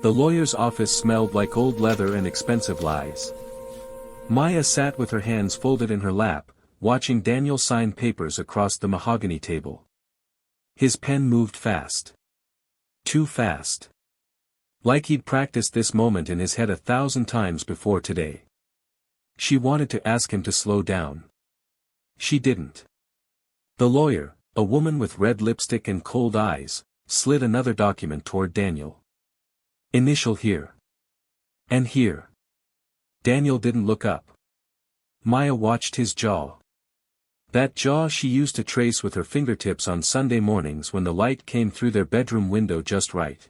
The lawyer's office smelled like old leather and expensive lies. Maya sat with her hands folded in her lap, watching Daniel sign papers across the mahogany table. His pen moved fast. Too fast. Like he'd practiced this moment in his head 1,000 times before today. She wanted to ask him to slow down. She didn't. The lawyer, a woman with red lipstick and cold eyes, slid another document toward Daniel. Initial here. And here. Daniel didn't look up. Maya watched his jaw. That jaw she used to trace with her fingertips on Sunday mornings when the light came through their bedroom window just right.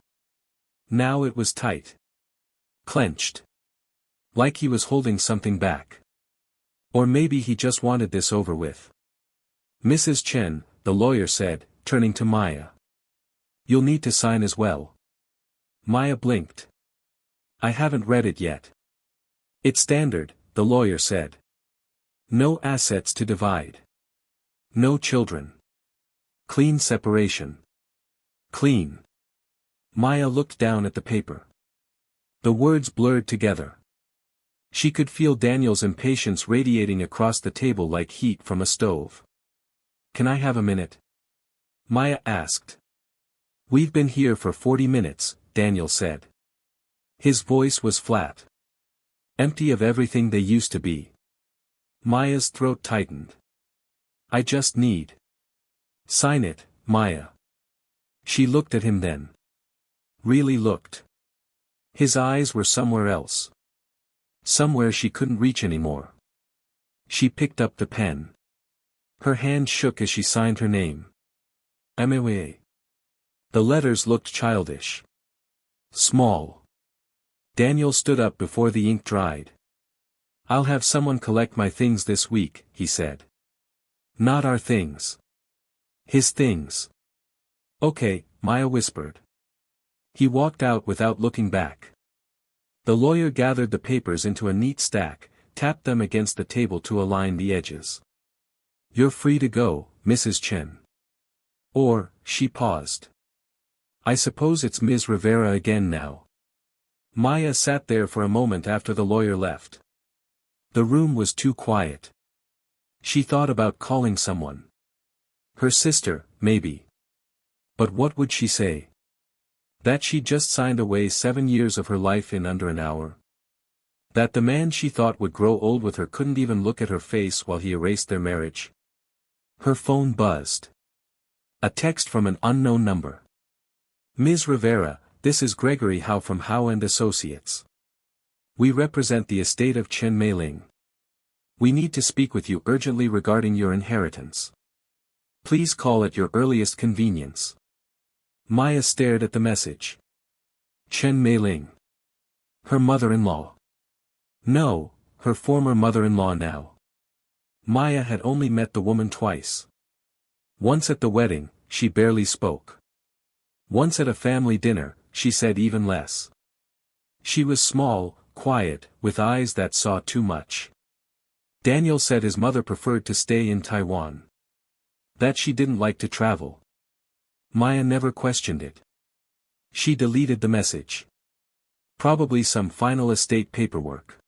Now it was tight. Clenched. Like he was holding something back. Or maybe he just wanted this over with. Mrs. Chen, the lawyer said, turning to Maya. You'll need to sign as well. Maya blinked. I haven't read it yet. It's standard, the lawyer said. No assets to divide. No children. Clean separation. Clean. Maya looked down at the paper. The words blurred together. She could feel Daniel's impatience radiating across the table like heat from a stove. Can I have a minute? Maya asked. We've been here for 40 minutes, Daniel said. His voice was flat. Empty of everything they used to be. Maya's throat tightened. I just need. Sign it, Maya. She looked at him then. Really looked. His eyes were somewhere else. Somewhere she couldn't reach anymore. She picked up the pen. Her hand shook as she signed her name. Mewa. The letters looked childish. Small. Daniel stood up before the ink dried. I'll have someone collect my things this week, he said. Not our things. His things. Okay, Maya whispered. He walked out without looking back. The lawyer gathered the papers into a neat stack, tapped them against the table to align the edges. You're free to go, Mrs. Chen. Or, she paused. I suppose it's Ms. Rivera again now. Maya sat there for a moment after the lawyer left. The room was too quiet. She thought about calling someone. Her sister, maybe. But what would she say? That she'd just signed away 7 years of her life in under an hour? That the man she thought would grow old with her couldn't even look at her face while he erased their marriage? Her phone buzzed. A text from an unknown number. Ms. Rivera, this is Gregory Howe from Howe and Associates. We represent the estate of Chen Meiling. We need to speak with you urgently regarding your inheritance. Please call at your earliest convenience. Maya stared at the message. Chen Meiling. Her mother-in-law. No, her former mother-in-law now. Maya had only met the woman twice. Once at the wedding, she barely spoke. Once at a family dinner, she said even less. She was small, quiet, with eyes that saw too much. Daniel said his mother preferred to stay in Taiwan. That she didn't like to travel. Maya never questioned it. She deleted the message. Probably some final estate paperwork.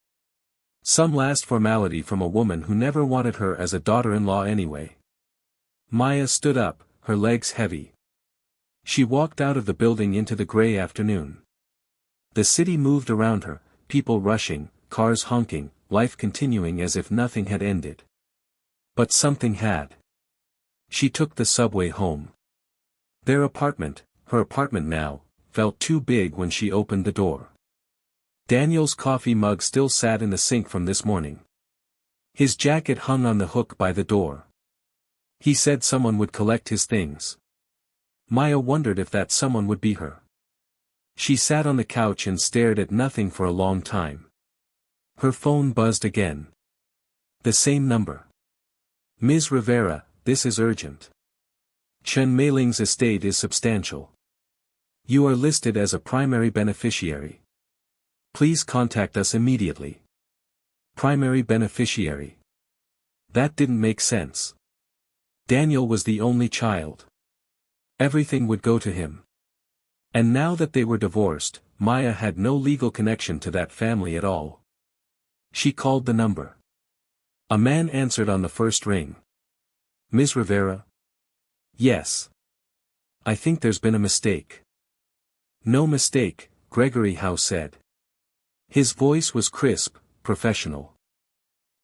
Some last formality from a woman who never wanted her as a daughter-in-law anyway. Maya stood up, her legs heavy. She walked out of the building into the gray afternoon. The city moved around her, people rushing, cars honking, life continuing as if nothing had ended. But something had. She took the subway home. Their apartment, her apartment now, felt too big when she opened the door. Daniel's coffee mug still sat in the sink from this morning. His jacket hung on the hook by the door. He said someone would collect his things. Maya wondered if that someone would be her. She sat on the couch and stared at nothing for a long time. Her phone buzzed again. The same number. Ms. Rivera, this is urgent. Chen Meiling's estate is substantial. You are listed as a primary beneficiary. Please contact us immediately. Primary beneficiary. That didn't make sense. Daniel was the only child. Everything would go to him. And now that they were divorced, Maya had no legal connection to that family at all. She called the number. A man answered on the first ring. Ms. Rivera? Yes. I think there's been a mistake. No mistake, Gregory Howe said. His voice was crisp, professional.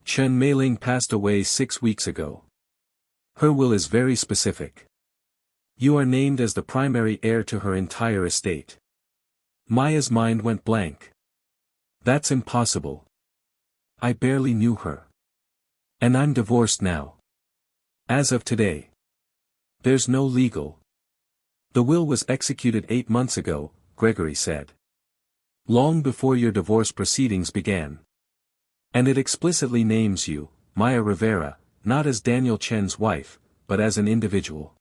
Chen Meiling passed away 6 weeks ago. Her will is very specific. You are named as the primary heir to her entire estate. Maya's mind went blank. That's impossible. I barely knew her. And I'm divorced now. As of today. There's no legal. The will was executed 8 months ago, Gregory said. Long before your divorce proceedings began. And it explicitly names you, Maya Rivera, not as Daniel Chen's wife, but as an individual.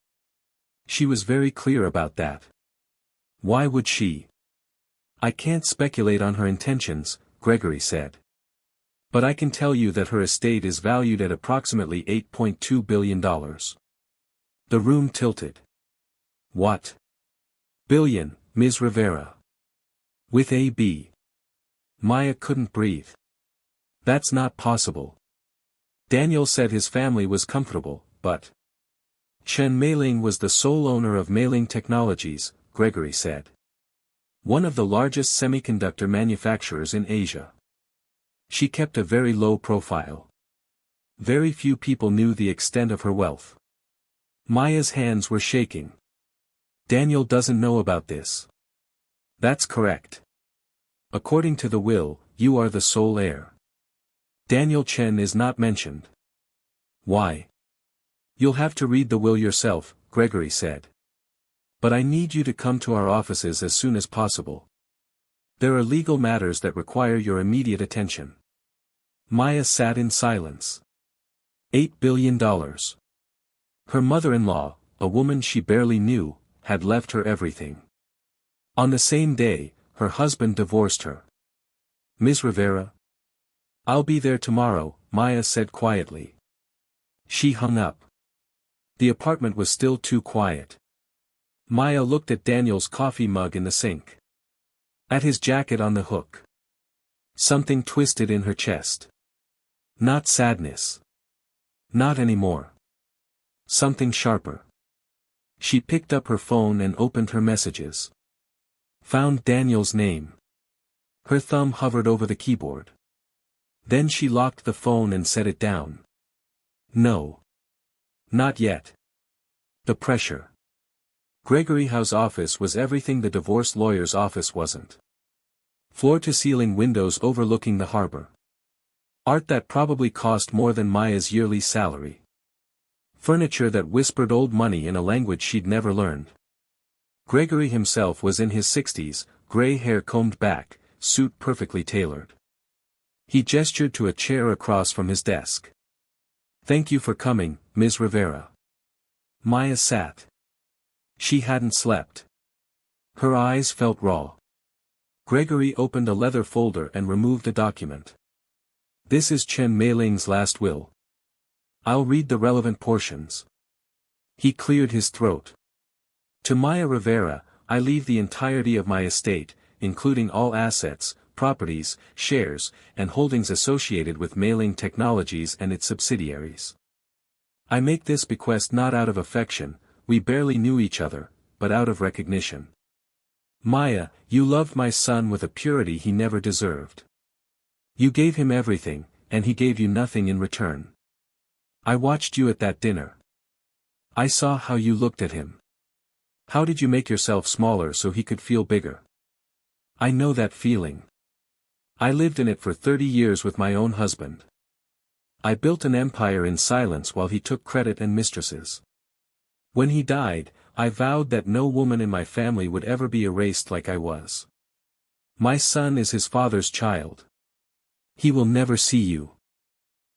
She was very clear about that. Why would she? I can't speculate on her intentions, Gregory said. But I can tell you that her estate is valued at approximately $8.2 billion. The room tilted. What? Billion, Ms. Rivera. With a B. Maya couldn't breathe. That's not possible. Daniel said his family was comfortable, but Chen Meiling was the sole owner of Meiling Technologies, Gregory said. One of the largest semiconductor manufacturers in Asia. She kept a very low profile. Very few people knew the extent of her wealth. Maya's hands were shaking. Daniel doesn't know about this. That's correct. According to the will, you are the sole heir. Daniel Chen is not mentioned. Why? You'll have to read the will yourself, Gregory said. But I need you to come to our offices as soon as possible. There are legal matters that require your immediate attention. Maya sat in silence. $8 billion. Her mother-in-law, a woman she barely knew, had left her everything. On the same day, her husband divorced her. Ms. Rivera? I'll be there tomorrow, Maya said quietly. She hung up. The apartment was still too quiet. Maya looked at Daniel's coffee mug in the sink. At his jacket on the hook. Something twisted in her chest. Not sadness. Not anymore. Something sharper. She picked up her phone and opened her messages. Found Daniel's name. Her thumb hovered over the keyboard. Then she locked the phone and set it down. No. Not yet. The pressure. Gregory Howe's office was everything the divorce lawyer's office wasn't. Floor-to-ceiling windows overlooking the harbor. Art that probably cost more than Maya's yearly salary. Furniture that whispered old money in a language she'd never learned. Gregory himself was in his 60s, gray hair combed back, suit perfectly tailored. He gestured to a chair across from his desk. Thank you for coming, Ms. Rivera. Maya sat. She hadn't slept. Her eyes felt raw. Gregory opened a leather folder and removed a document. This is Chen Meiling's last will. I'll read the relevant portions. He cleared his throat. To Maya Rivera, I leave the entirety of my estate, including all assets, properties, shares, and holdings associated with Meiling Technologies and its subsidiaries. I make this bequest not out of affection, we barely knew each other, but out of recognition. Maya, you loved my son with a purity he never deserved. You gave him everything, and he gave you nothing in return. I watched you at that dinner. I saw how you looked at him. How did you make yourself smaller so he could feel bigger? I know that feeling. I lived in it for 30 years with my own husband. I built an empire in silence while he took credit and mistresses. When he died, I vowed that no woman in my family would ever be erased like I was. My son is his father's child. He will never see you.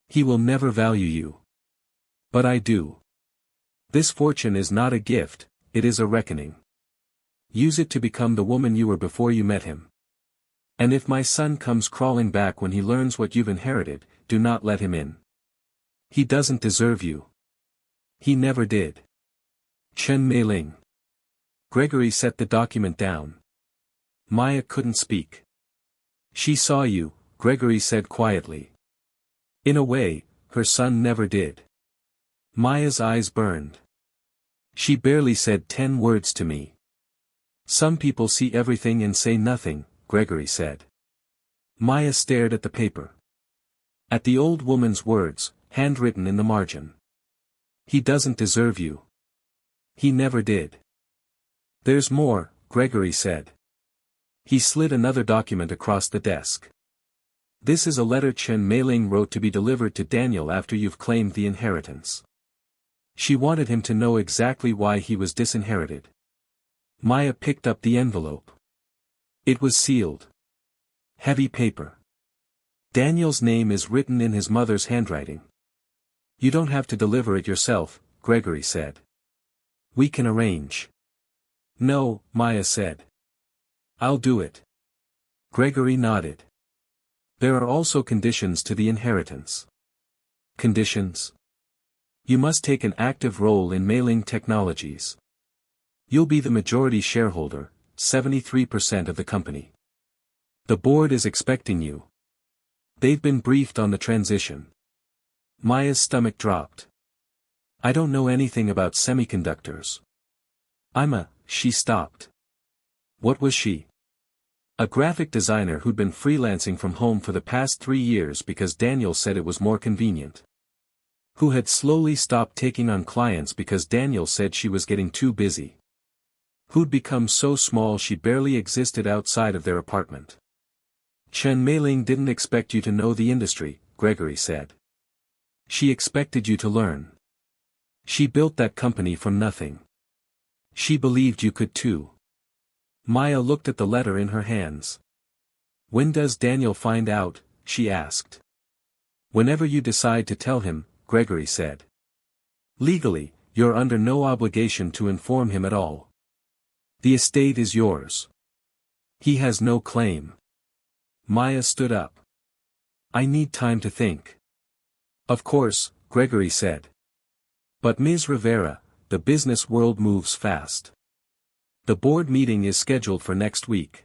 He will never value you. But I do. This fortune is not a gift, it is a reckoning. Use it to become the woman you were before you met him. And if my son comes crawling back when he learns what you've inherited, do not let him in. He doesn't deserve you. He never did. Chen Meiling. Gregory set the document down. Maya couldn't speak. She saw you, Gregory said quietly. In a way, her son never did. Maya's eyes burned. She barely said 10 words to me. Some people see everything and say nothing, Gregory said. Maya stared at the paper. At the old woman's words, handwritten in the margin. He doesn't deserve you. He never did. There's more, Gregory said. He slid another document across the desk. This is a letter Chen Meiling wrote to be delivered to Daniel after you've claimed the inheritance. She wanted him to know exactly why he was disinherited. Maya picked up the envelope. It was sealed. Heavy paper. Daniel's name is written in his mother's handwriting. You don't have to deliver it yourself, Gregory said. We can arrange. No, Maya said. I'll do it. Gregory nodded. There are also conditions to the inheritance. Conditions? You must take an active role in Meiling Technologies. You'll be the majority shareholder, 73% of the company. The board is expecting you. They've been briefed on the transition. Maya's stomach dropped. I don't know anything about semiconductors. She stopped. What was she? A graphic designer who'd been freelancing from home for the past 3 years because Daniel said it was more convenient. Who had slowly stopped taking on clients because Daniel said she was getting too busy. Who'd become so small she barely existed outside of their apartment. Chen Meiling didn't expect you to know the industry, Gregory said. She expected you to learn. She built that company from nothing. She believed you could too. Maya looked at the letter in her hands. When does Daniel find out? She asked. Whenever you decide to tell him, Gregory said. Legally, you're under no obligation to inform him at all. The estate is yours. He has no claim. Maya stood up. I need time to think. Of course, Gregory said. But Ms. Rivera, the business world moves fast. The board meeting is scheduled for next week.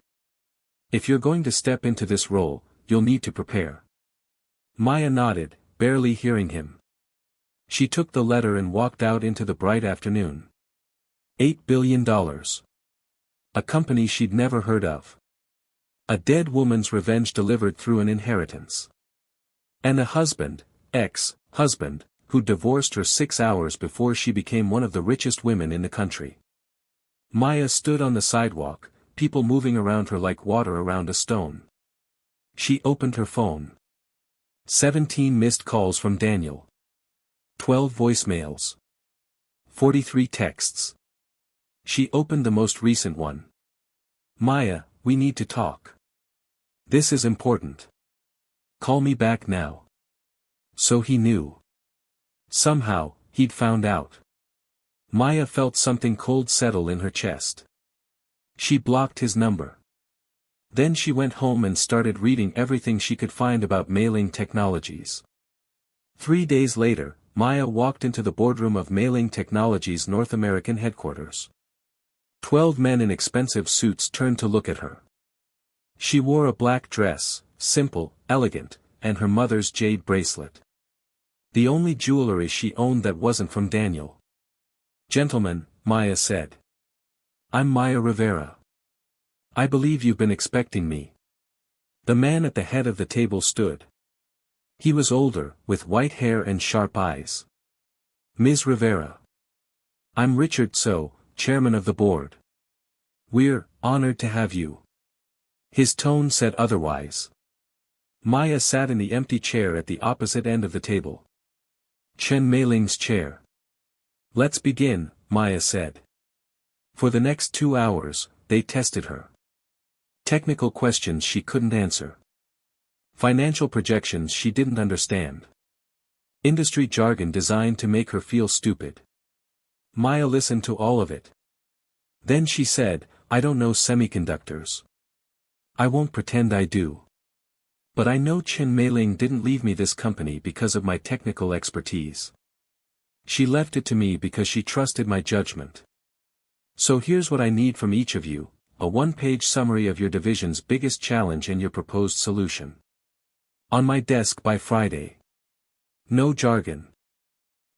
If you're going to step into this role, you'll need to prepare. Maya nodded, barely hearing him. She took the letter and walked out into the bright afternoon. $8 billion. A company she'd never heard of. A dead woman's revenge delivered through an inheritance. And a husband, ex-husband, who divorced her 6 hours before she became one of the richest women in the country. Maya stood on the sidewalk, people moving around her like water around a stone. She opened her phone. 17 missed calls from Daniel. 12 voicemails. 43 texts. She opened the most recent one. Maya, we need to talk. This is important. Call me back now. So he knew. Somehow, he'd found out. Maya felt something cold settle in her chest. She blocked his number. Then she went home and started reading everything she could find about Meiling Technologies. 3 days later, Maya walked into the boardroom of Meiling Technologies' North American headquarters. 12 men in expensive suits turned to look at her. She wore a black dress, simple, elegant, and her mother's jade bracelet. The only jewelry she owned that wasn't from Daniel. Gentlemen, Maya said. I'm Maya Rivera. I believe you've been expecting me. The man at the head of the table stood. He was older, with white hair and sharp eyes. Ms. Rivera. I'm Richard So, chairman of the board. We're honored to have you. His tone said otherwise. Maya sat in the empty chair at the opposite end of the table. Chen Meiling's chair. Let's begin, Maya said. For the next 2 hours, they tested her. Technical questions she couldn't answer. Financial projections she didn't understand. Industry jargon designed to make her feel stupid. Maya listened to all of it. Then she said, I don't know semiconductors. I won't pretend I do. But I know Chen Meiling didn't leave me this company because of my technical expertise. She left it to me because she trusted my judgment. So here's what I need from each of you, a one-page summary of your division's biggest challenge and your proposed solution. On my desk by Friday. No jargon.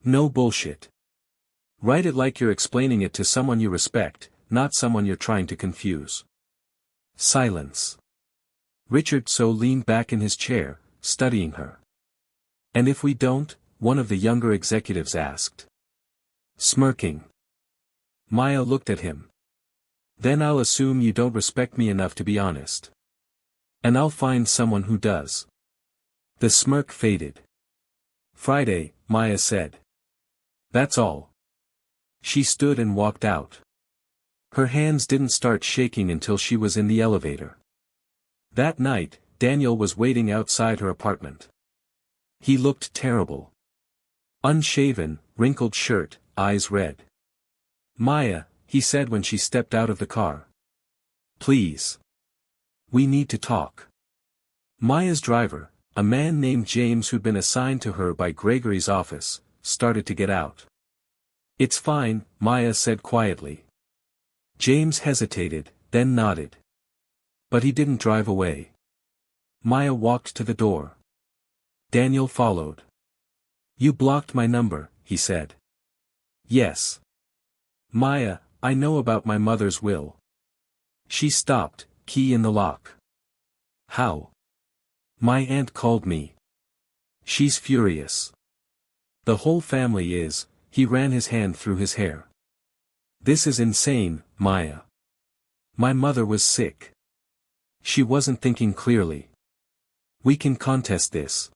No bullshit. Write it like you're explaining it to someone you respect, not someone you're trying to confuse. Silence. Richard So leaned back in his chair, studying her. And if we don't? One of the younger executives asked. Smirking. Maya looked at him. Then I'll assume you don't respect me enough to be honest. And I'll find someone who does. The smirk faded. Friday, Maya said. That's all. She stood and walked out. Her hands didn't start shaking until she was in the elevator. That night, Daniel was waiting outside her apartment. He looked terrible. Unshaven, wrinkled shirt, eyes red. Maya, he said when she stepped out of the car. Please. We need to talk. Maya's driver, a man named James who'd been assigned to her by Gregory's office, started to get out. It's fine, Maya said quietly. James hesitated, then nodded. But he didn't drive away. Maya walked to the door. Daniel followed. You blocked my number, he said. Yes. Maya, I know about my mother's will. She stopped, key in the lock. How? My aunt called me. She's furious. The whole family is, he ran his hand through his hair. This is insane, Maya. My mother was sick. She wasn't thinking clearly. We can contest this.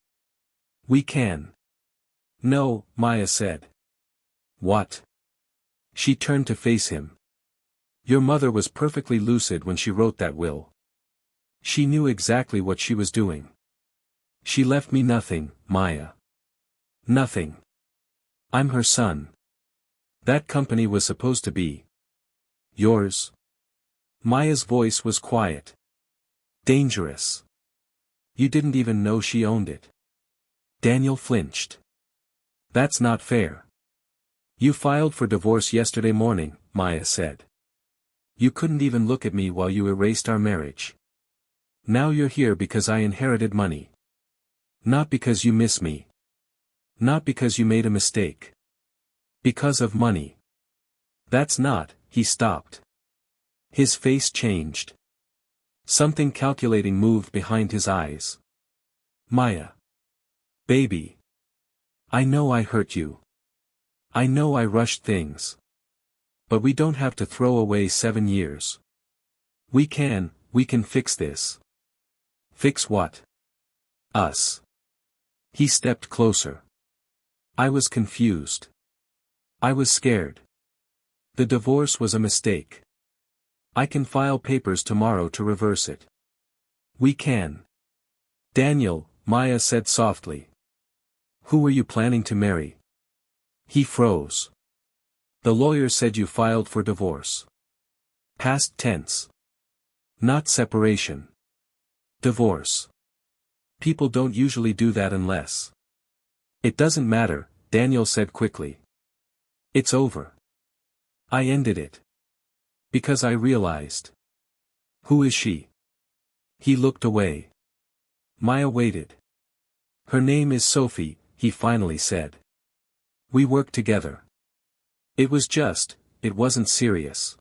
We can. No, Maya said. What? She turned to face him. Your mother was perfectly lucid when she wrote that will. She knew exactly what she was doing. She left me nothing, Maya. Nothing. I'm her son. That company was supposed to be yours. Maya's voice was quiet. Dangerous. You didn't even know she owned it. Daniel flinched. That's not fair. You filed for divorce yesterday morning, Maya said. You couldn't even look at me while you erased our marriage. Now you're here because I inherited money. Not because you miss me. Not because you made a mistake. Because of money. That's not, he stopped. His face changed. Something calculating moved behind his eyes. Maya. Baby. I know I hurt you. I know I rushed things. But we don't have to throw away 7 years. We can fix this. Fix what? Us. He stepped closer. I was confused. I was scared. The divorce was a mistake. I can file papers tomorrow to reverse it. We can. Daniel, Maya said softly. Who are you planning to marry? He froze. The lawyer said you filed for divorce. Past tense. Not separation. Divorce. People don't usually do that unless. It doesn't matter, Daniel said quickly. It's over. I ended it. Because I realized. Who is she? He looked away. Maya waited. Her name is Sophie, he finally said. We work together. It wasn't serious.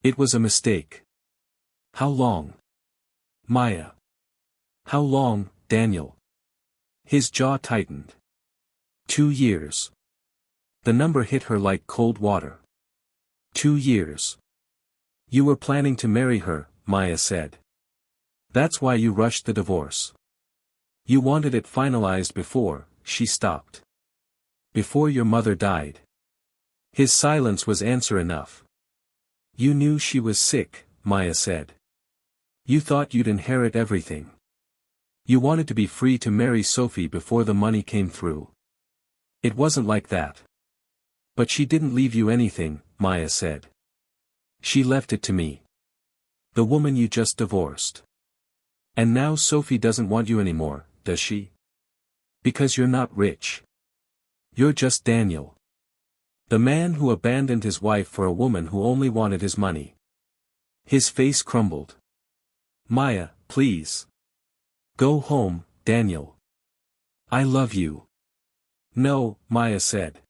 It was a mistake. How long? Maya. How long, Daniel? His jaw tightened. 2 years. The number hit her like cold water. 2 years. You were planning to marry her, Maya said. That's why you rushed the divorce. You wanted it finalized before, she stopped. Before your mother died. His silence was answer enough. You knew she was sick, Maya said. You thought you'd inherit everything. You wanted to be free to marry Sophie before the money came through. It wasn't like that. But she didn't leave you anything, Maya said. She left it to me. The woman you just divorced. And now Sophie doesn't want you anymore, does she? Because you're not rich. You're just Daniel. The man who abandoned his wife for a woman who only wanted his money. His face crumbled. Maya, please. Go home, Daniel. I love you. No, Maya said.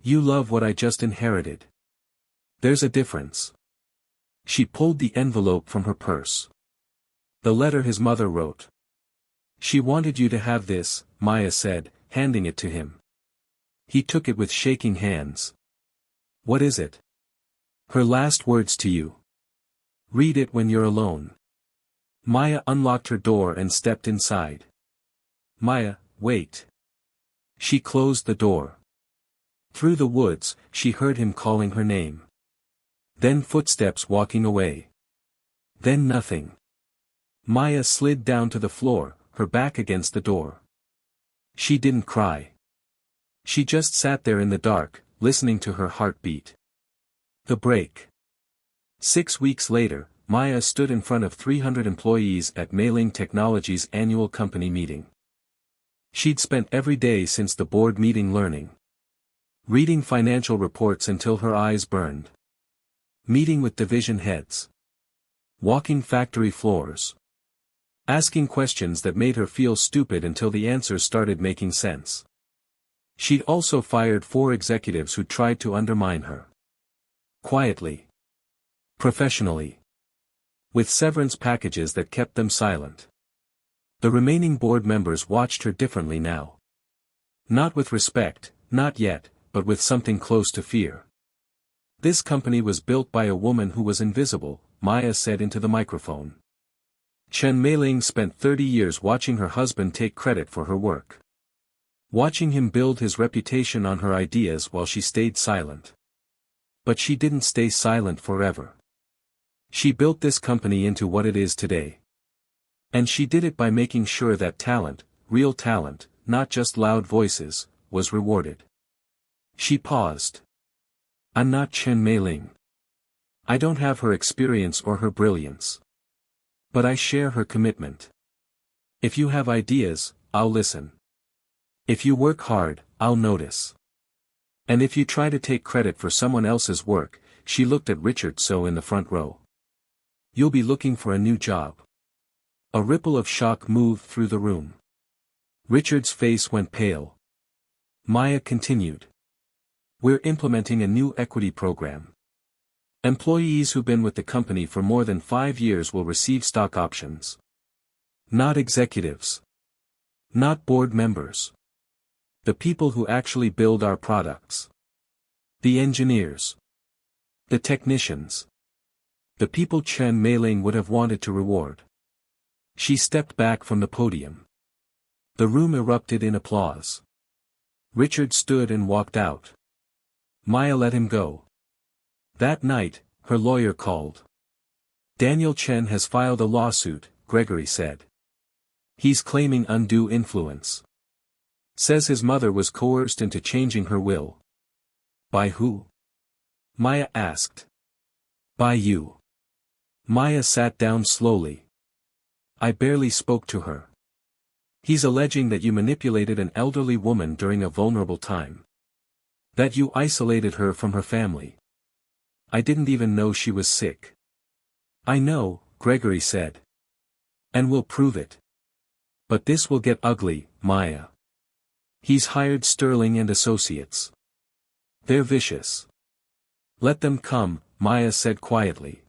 You love what I just inherited. There's a difference. She pulled the envelope from her purse. The letter his mother wrote. She wanted you to have this, Maya said, handing it to him. He took it with shaking hands. What is it? Her last words to you. Read it when you're alone. Maya unlocked her door and stepped inside. Maya, wait. She closed the door. Through the woods, she heard him calling her name. Then footsteps walking away. Then nothing. Maya slid down to the floor, her back against the door. She didn't cry. She just sat there in the dark, listening to her heart beat. The break. 6 weeks later, Maya stood in front of 300 employees at Mailing Technologies' annual company meeting. She'd spent every day since the board meeting learning. Reading financial reports until her eyes burned. Meeting with division heads. Walking factory floors. Asking questions that made her feel stupid until the answers started making sense. She'd also fired 4 executives who tried to undermine her. Quietly. Professionally. With severance packages that kept them silent. The remaining board members watched her differently now. Not with respect, not yet, but with something close to fear. This company was built by a woman who was invisible, Maya said into the microphone. Chen Meiling spent 30 years watching her husband take credit for her work. Watching him build his reputation on her ideas while she stayed silent. But she didn't stay silent forever. She built this company into what it is today. And she did it by making sure that talent, real talent, not just loud voices, was rewarded. She paused. I'm not Chen Meiling. I don't have her experience or her brilliance. But I share her commitment. If you have ideas, I'll listen. If you work hard, I'll notice. And if you try to take credit for someone else's work, she looked at Richard So in the front row. You'll be looking for a new job. A ripple of shock moved through the room. Richard's face went pale. Maya continued. We're implementing a new equity program. Employees who've been with the company for more than 5 years will receive stock options. Not executives. Not board members. The people who actually build our products. The engineers. The technicians. The people Chen Meiling would have wanted to reward. She stepped back from the podium. The room erupted in applause. Richard stood and walked out. Maya let him go. That night, her lawyer called. Daniel Chen has filed a lawsuit, Gregory said. He's claiming undue influence. Says his mother was coerced into changing her will. By who? Maya asked. By you. Maya sat down slowly. I barely spoke to her. He's alleging that you manipulated an elderly woman during a vulnerable time. That you isolated her from her family. I didn't even know she was sick. I know, Gregory said. And we'll prove it. But this will get ugly, Maya. He's hired Sterling and Associates. They're vicious. Let them come, Maya said quietly.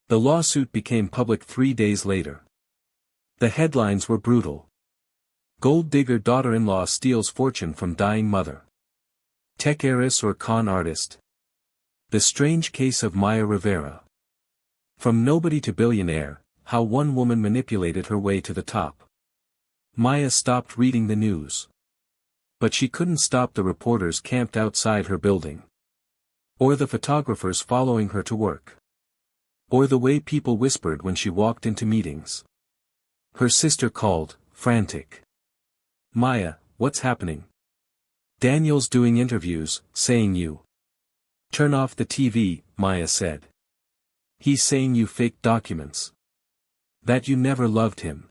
The lawsuit became public 3 days later. The headlines were brutal. Gold digger daughter-in-law steals fortune from dying mother. Tech heiress or con artist. The strange case of Maya Rivera. From nobody to billionaire, how one woman manipulated her way to the top. Maya stopped reading the news. But she couldn't stop the reporters camped outside her building. Or the photographers following her to work. Or the way people whispered when she walked into meetings. Her sister called, frantic. Maya, what's happening? Daniel's doing interviews, saying you. Turn off the TV, Maya said. He's saying you faked documents. That you never loved him.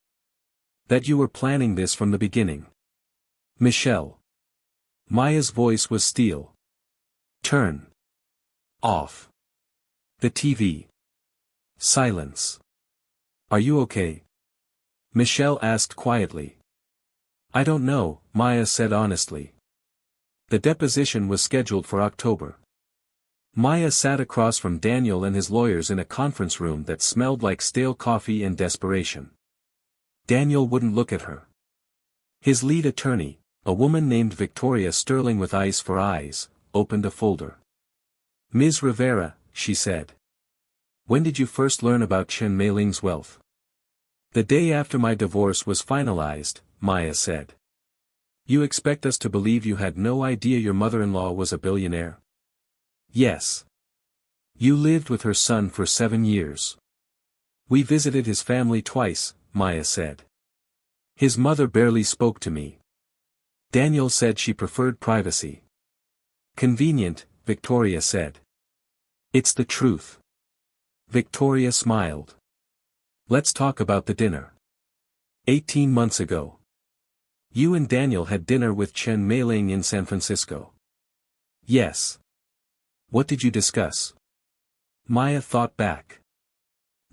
That you were planning this from the beginning. Michelle. Maya's voice was steel. Turn off the TV. Silence. Are you okay? Michelle asked quietly. I don't know, Maya said honestly. The deposition was scheduled for October. Maya sat across from Daniel and his lawyers in a conference room that smelled like stale coffee and desperation. Daniel wouldn't look at her. His lead attorney, a woman named Victoria Sterling with eyes for eyes, opened a folder. Ms. Rivera, she said. When did you first learn about Chen Meiling's wealth? The day after my divorce was finalized, Maya said. You expect us to believe you had no idea your mother-in-law was a billionaire? Yes. You lived with her son for 7 years. We visited his family twice, Maya said. His mother barely spoke to me. Daniel said she preferred privacy. Convenient, Victoria said. It's the truth. Victoria smiled. Let's talk about the dinner. 18 months ago. You and Daniel had dinner with Chen Meiling in San Francisco. Yes. What did you discuss? Maya thought back.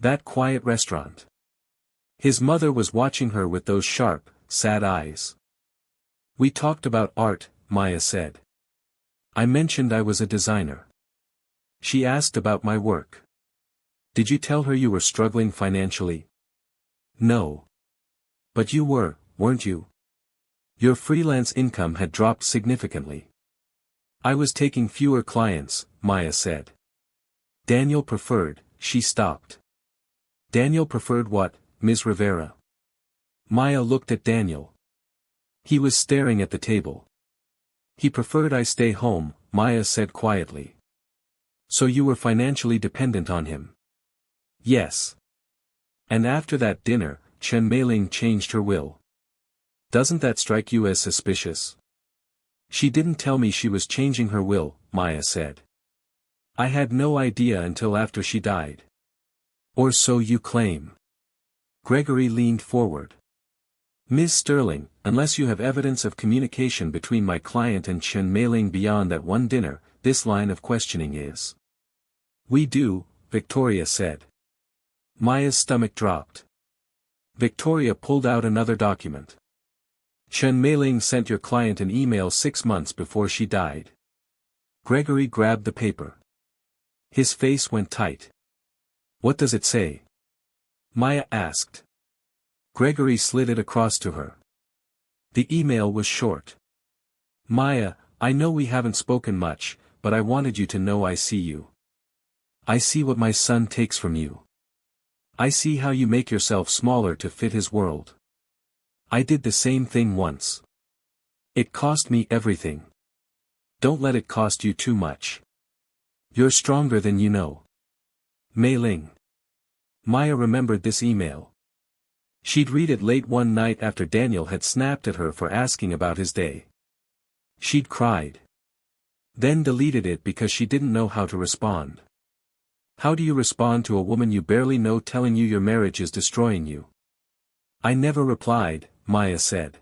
That quiet restaurant. His mother was watching her with those sharp, sad eyes. We talked about art, Maya said. I mentioned I was a designer. She asked about my work. Did you tell her you were struggling financially? No. But you were, weren't you? Your freelance income had dropped significantly. I was taking fewer clients, Maya said. Daniel preferred, she stopped. Daniel preferred what, Ms. Rivera? Maya looked at Daniel. He was staring at the table. He preferred I stay home, Maya said quietly. So you were financially dependent on him? Yes. And after that dinner, Chen Meiling changed her will. Doesn't that strike you as suspicious? She didn't tell me she was changing her will, Maya said. I had no idea until after she died. Or so you claim. Gregory leaned forward. Ms. Sterling, unless you have evidence of communication between my client and Chen Meiling beyond that one dinner, this line of questioning is. We do, Victoria said. Maya's stomach dropped. Victoria pulled out another document. Chen Meiling sent your client an email 6 months before she died. Gregory grabbed the paper. His face went tight. What does it say? Maya asked. Gregory slid it across to her. The email was short. Maya, I know we haven't spoken much, but I wanted you to know I see you. I see what my son takes from you. I see how you make yourself smaller to fit his world. I did the same thing once. It cost me everything. Don't let it cost you too much. You're stronger than you know. Meiling. Maya remembered this email. She'd read it late one night after Daniel had snapped at her for asking about his day. She'd cried. Then deleted it because she didn't know how to respond. How do you respond to a woman you barely know telling you your marriage is destroying you? I never replied, Maya said.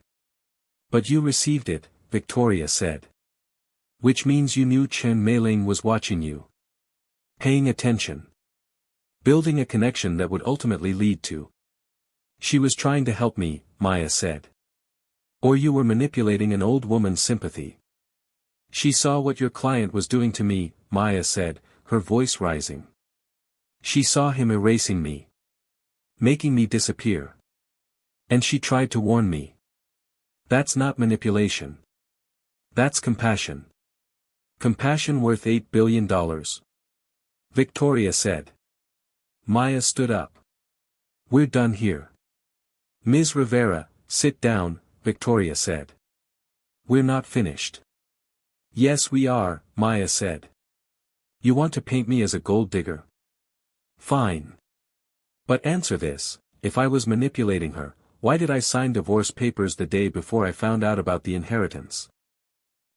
But you received it, Victoria said. Which means you knew Chen Meiling was watching you. Paying attention. Building a connection that would ultimately lead to. She was trying to help me, Maya said. Or you were manipulating an old woman's sympathy. She saw what your client was doing to me, Maya said, her voice rising. She saw him erasing me. Making me disappear. And she tried to warn me. That's not manipulation. That's compassion. Compassion worth $8 billion. Victoria said. Maya stood up. We're done here. Ms. Rivera, sit down, Victoria said. We're not finished. Yes we are, Maya said. You want to paint me as a gold digger? Fine. But answer this, if I was manipulating her, why did I sign divorce papers the day before I found out about the inheritance?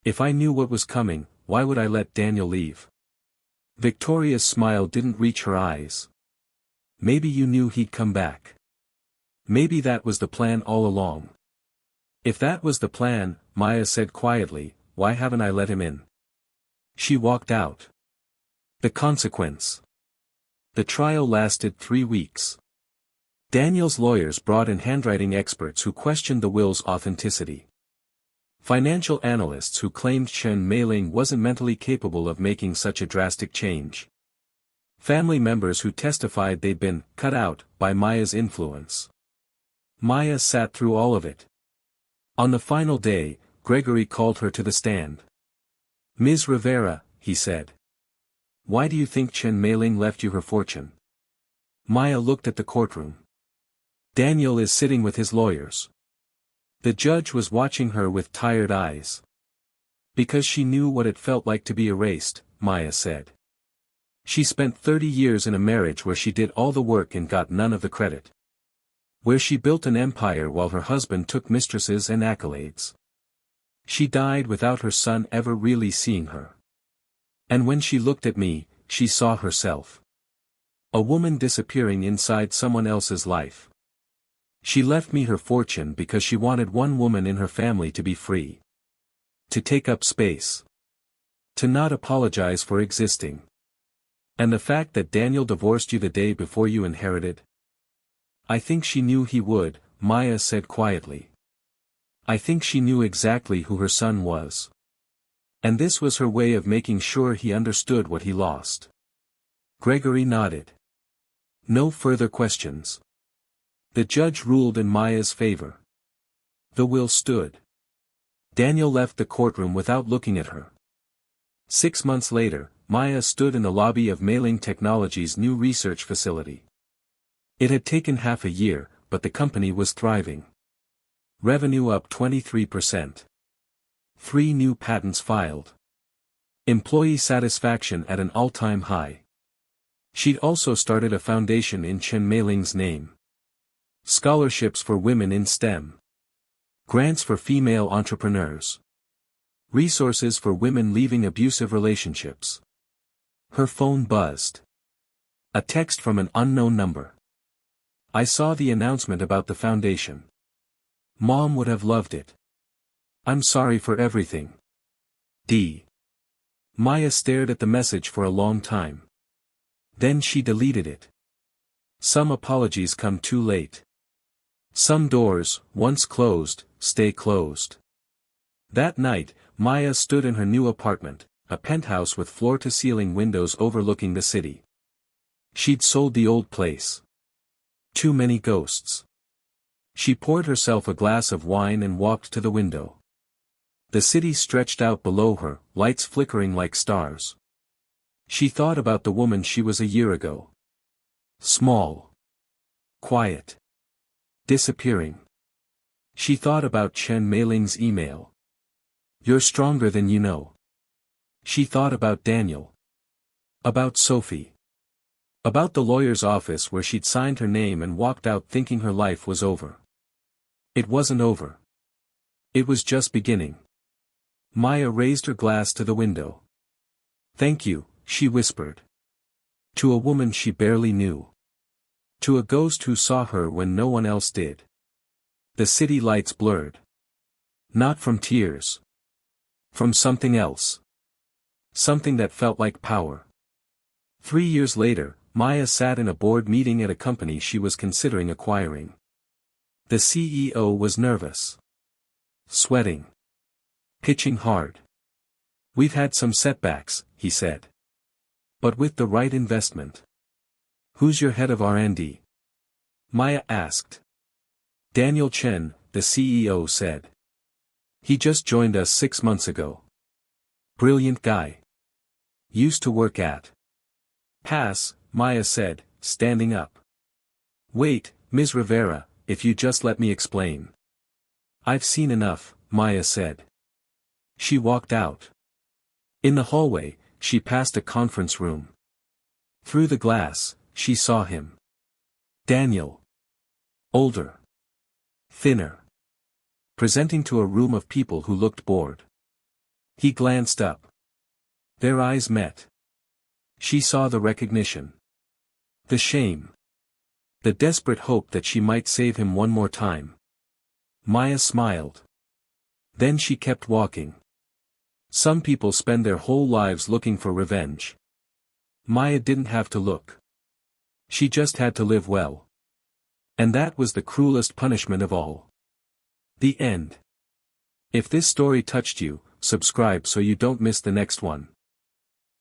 If I knew what was coming, why would I let Daniel leave? Victoria's smile didn't reach her eyes. Maybe you knew he'd come back. Maybe that was the plan all along. If that was the plan, Maya said quietly, why haven't I let him in? She walked out. The consequence. The trial lasted 3 weeks. Daniel's lawyers brought in handwriting experts who questioned the will's authenticity. Financial analysts who claimed Chen Meiling wasn't mentally capable of making such a drastic change. Family members who testified they'd been cut out by Maya's influence. Maya sat through all of it. On the final day, Gregory called her to the stand. "Ms. Rivera," he said. "Why do you think Chen Meiling left you her fortune?" Maya looked at the courtroom. Daniel is sitting with his lawyers. The judge was watching her with tired eyes. "Because she knew what it felt like to be erased," Maya said. "She spent 30 years in a marriage where she did all the work and got none of the credit. Where she built an empire while her husband took mistresses and accolades. She died without her son ever really seeing her. And when she looked at me, she saw herself. A woman disappearing inside someone else's life. She left me her fortune because she wanted one woman in her family to be free. To take up space. To not apologize for existing. And the fact that Daniel divorced you the day before you inherited?" "I think she knew he would," Maya said quietly. "I think she knew exactly who her son was. And this was her way of making sure he understood what he lost." Gregory nodded. No further questions. The judge ruled in Maya's favor. The will stood. Daniel left the courtroom without looking at her. 6 months later, Maya stood in the lobby of Mailing Technology's new research facility. It had taken half a year, but the company was thriving. Revenue up 23%. 3 new patents filed. Employee satisfaction at an all-time high. She'd also started a foundation in Chen Meiling's name. Scholarships for women in STEM. Grants for female entrepreneurs. Resources for women leaving abusive relationships. Her phone buzzed. A text from an unknown number. "I saw the announcement about the foundation. Mom would have loved it. I'm sorry for everything. D." Maya stared at the message for a long time. Then she deleted it. Some apologies come too late. Some doors, once closed, stay closed. That night, Maya stood in her new apartment, a penthouse with floor-to-ceiling windows overlooking the city. She'd sold the old place. Too many ghosts. She poured herself a glass of wine and walked to the window. The city stretched out below her, lights flickering like stars. She thought about the woman she was a year ago. Small. Quiet. Disappearing. She thought about Chen Meiling's email. "You're stronger than you know." She thought about Daniel. About Sophie. About the lawyer's office where she'd signed her name and walked out thinking her life was over. It wasn't over. It was just beginning. Maya raised her glass to the window. "Thank you," she whispered. To a woman she barely knew. To a ghost who saw her when no one else did. The city lights blurred. Not from tears. From something else. Something that felt like power. 3 years later, Maya sat in a board meeting at a company she was considering acquiring. The CEO was nervous. Sweating. Pitching hard. "We've had some setbacks," he said. "But with the right investment." "Who's your head of R&D?" Maya asked. "Daniel Chen," the CEO said. "He just joined us 6 months ago. Brilliant guy. Used to work at." "Pass," Maya said, standing up. "Wait, Ms. Rivera, if you just let me explain." "I've seen enough," Maya said. She walked out. In the hallway, she passed a conference room. Through the glass, she saw him. Daniel. Older. Thinner. Presenting to a room of people who looked bored. He glanced up. Their eyes met. She saw the recognition. The shame. The desperate hope that she might save him one more time. Maya smiled. Then she kept walking. Some people spend their whole lives looking for revenge. Maya didn't have to look. She just had to live well. And that was the cruelest punishment of all. The end. If this story touched you, subscribe so you don't miss the next one.